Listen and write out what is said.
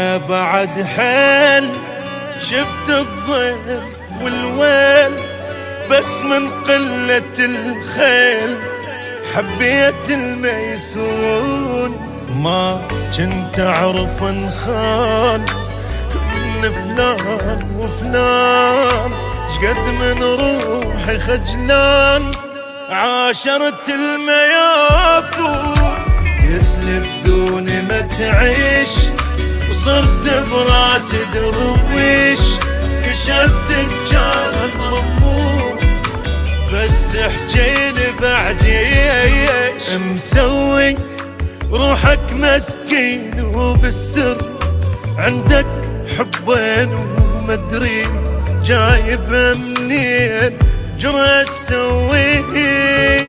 وانا بعد حيل شفت الضيم والويل، بس من قلة الخيل حبيت الميسون. ما كنت اعرف انخان من فلان وفلان، شقد من روحي خجلان عاشرت الميافون. قلت لي بدوني ما تعيش، وصرت براسي درويش، كشفت كان مضمون، بس احجيلي بعديش. مسوي روحك مسكين وبالسر عندك حبين ومدري جايب منين، جرى تسوي